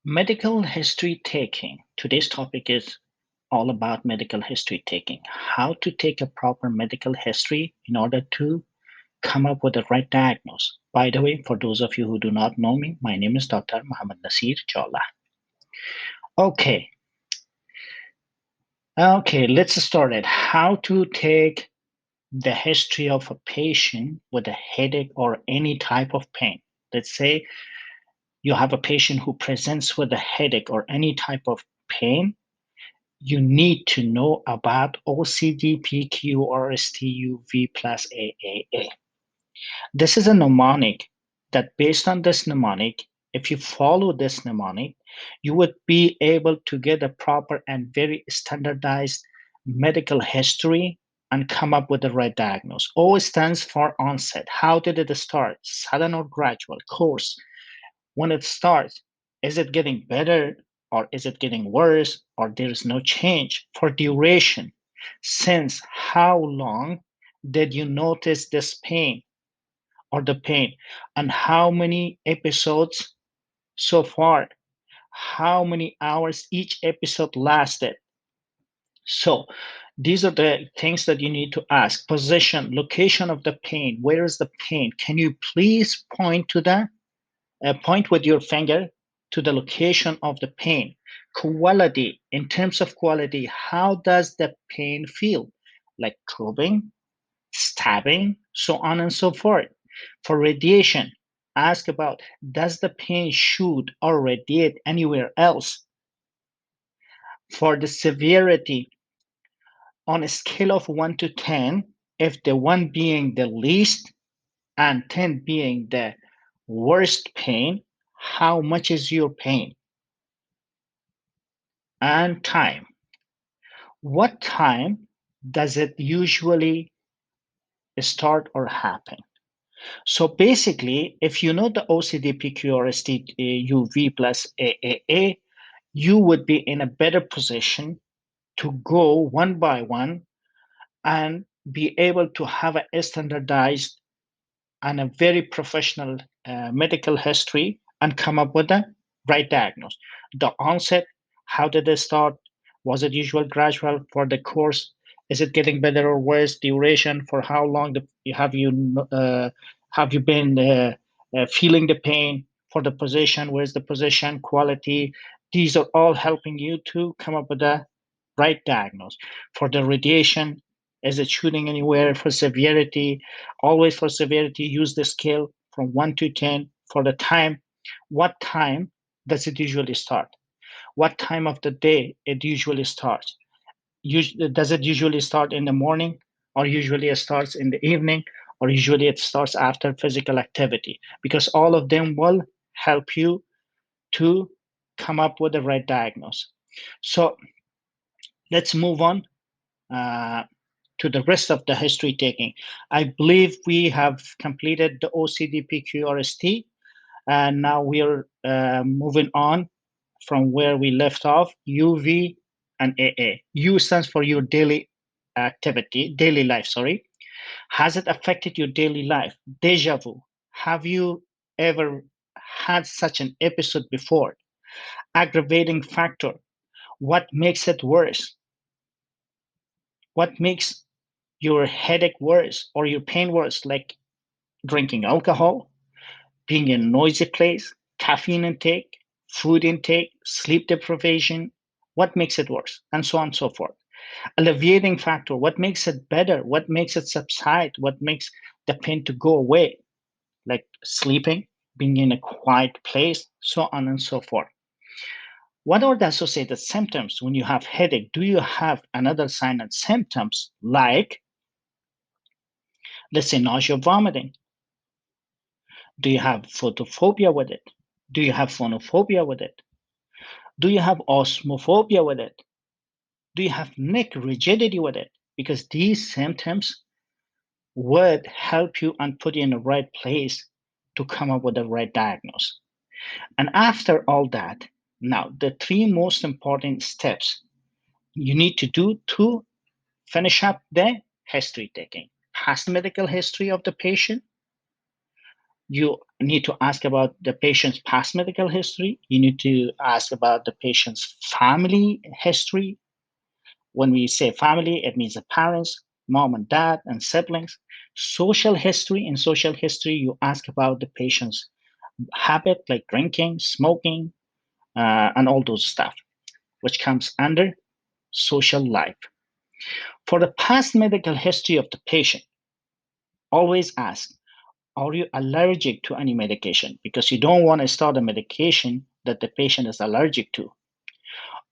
Medical history taking. Today's topic is all about medical history taking. How to take a proper medical history in order to come up with the right diagnosis. By the way, for those of you who do not know me, my name is Dr. Muhammad Nasir Chawla. Okay, let's start it. How to take the history of a patient with a headache or any type of pain. Let's say you have a patient who presents with a headache or any type of pain. You need to know about OCD, PQ, plus AAA. This is a mnemonic that based on this mnemonic, if you follow this mnemonic, you would be able to get a proper and very standardized medical history and come up with the right diagnosis. O stands for onset. How did it start? Sudden or gradual? Course. When it starts, is it getting better or is it getting worse or there is no change? For duration, since how long did you notice this pain or the pain, and how many episodes so far, how many hours each episode lasted? So these are the things that you need to ask. Position, location of the pain. Where is the pain? Can you please point to that? Point with your finger to the location of the pain. Quality, in terms of quality, how does the pain feel? Like probing, stabbing, so on and so forth. For radiation, ask about, does the pain shoot or radiate anywhere else? For the severity, on a scale of 1 to 10, if the 1 being the least and 10 being the worst pain, how much is your pain? And time. What time does it usually start or happen? So basically, if you know the OCD, PQRST, UV plus AAA, you would be in a better position to go one by one and be able to have a standardized and a very professional medical history and come up with the right diagnosis. The onset, how did it start? Was it usual, gradual? For the course, is it getting better or worse? Duration, for how long have you been feeling the pain? For the position, where's the position? Quality, these are all helping you to come up with the right diagnosis. For the radiation, is it shooting anywhere? For severity, always for severity, use the scale from 1 to 10. For the time, what time does it usually start? What time of the day it usually starts? Does it usually start in the morning, or usually it starts in the evening, or usually it starts after physical activity? Because all of them will help you to come up with the right diagnosis. So let's move on uh, to the rest of the history taking. I believe we have completed the OCD, PQRST, and now we are moving on from where we left off, UV and AA. U stands for your daily life, sorry. Has it affected your daily life? Deja vu. Have you ever had such an episode before? Aggravating factor. What makes it worse? What makes your headache worse or your pain worse? Like drinking alcohol, being in a noisy place, caffeine intake, food intake, sleep deprivation, what makes it worse, and so on and so forth. Alleviating factor, what makes it better, what makes it subside, what makes the pain to go away, like sleeping, being in a quiet place, so on and so forth. What are the associated symptoms when you have headache? Do you have another sign and symptoms like, let's say, nausea, vomiting? Do you have photophobia with it? Do you have phonophobia with it? Do you have osmophobia with it? Do you have neck rigidity with it? Because these symptoms would help you and put you in the right place to come up with the right diagnosis. And after all that, now the three most important steps you need to do to finish up the history taking: past medical history of the patient, You need to ask about the patient's past medical history. You need to ask about the patient's family history. When we say family, it means the parents, mom and dad, and siblings. Social history. In social history, you ask about the patient's habit, like drinking, smoking, and all those stuff, which comes under social life. For the past medical history of the patient, always ask, are you allergic to any medication? Because you don't want to start a medication that the patient is allergic to.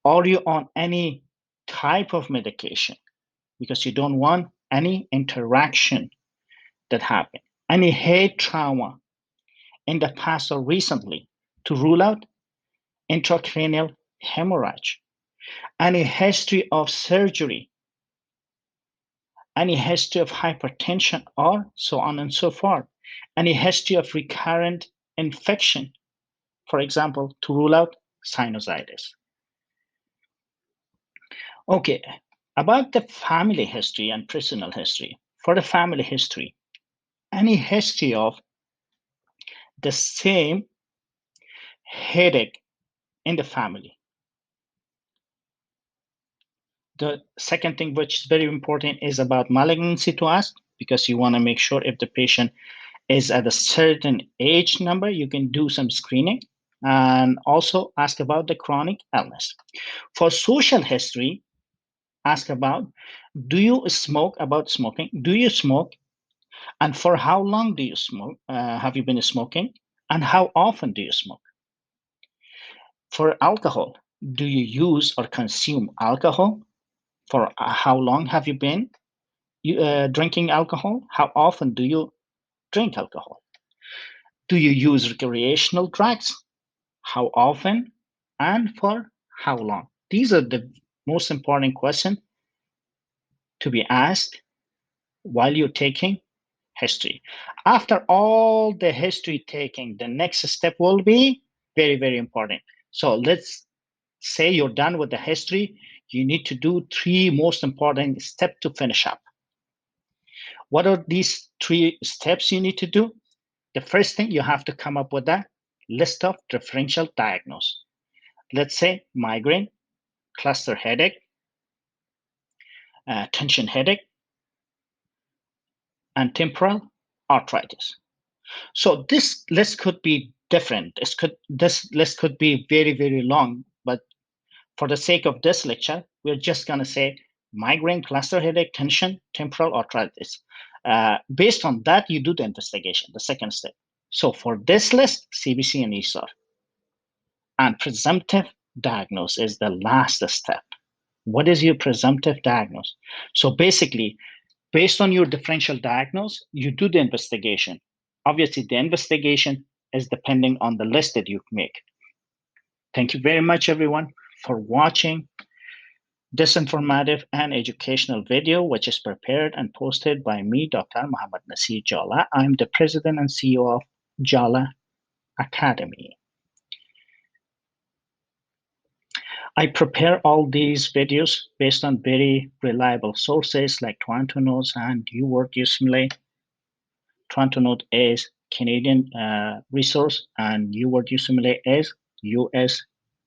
Are you on any type of medication? Because you don't want any interaction that happened. Any head trauma in the past or recently to rule out intracranial hemorrhage. Any history of surgery, any history of hypertension, or so on and so forth. Any history of recurrent infection, for example, to rule out sinusitis. Okay, about the family history and personal history. For the family history, any history of the same headache in the family. The second thing, which is very important, is about malignancy to ask, because you want to make sure if the patient is at a certain age number, you can do some screening, and also ask about the chronic illness. For social history, ask about, do you smoke, about smoking? Do you smoke? And for how long do you smoke? Have you been smoking? And how often do you smoke? For alcohol, do you use or consume alcohol? For how long have you been drinking alcohol? How often do you drink alcohol? Do you use recreational drugs? How often and for how long? These are the most important questions to be asked while you're taking history. After all the history taking, the next step will be very, very important. So let's say you're done with the history. You need to do 3 most important steps to finish up. What are these 3 steps you need to do? The first thing, you have to come up with a list of differential diagnoses. Let's say migraine, cluster headache, tension headache, and temporal arthritis. So this list could be different. This list could be very, very long, but for the sake of this lecture, we're just going to say migraine, cluster headache, tension, temporal arthritis. Based on that, you do the investigation, the second step. So for this list, CBC and ESOR. And presumptive diagnosis is the last step. What is your presumptive diagnosis? So basically, based on your differential diagnosis, you do the investigation. Obviously, the investigation is depending on the list that you make. Thank you very much, everyone, for watching this informative and educational video, which is prepared and posted by me, Dr. Muhammad Nasir Jala. I'm the president and CEO of Jala Academy. I prepare all these videos based on very reliable sources like Toronto Notes and UWorld USimulate. Toronto Note is Canadian resource, and UWorld USimulate is US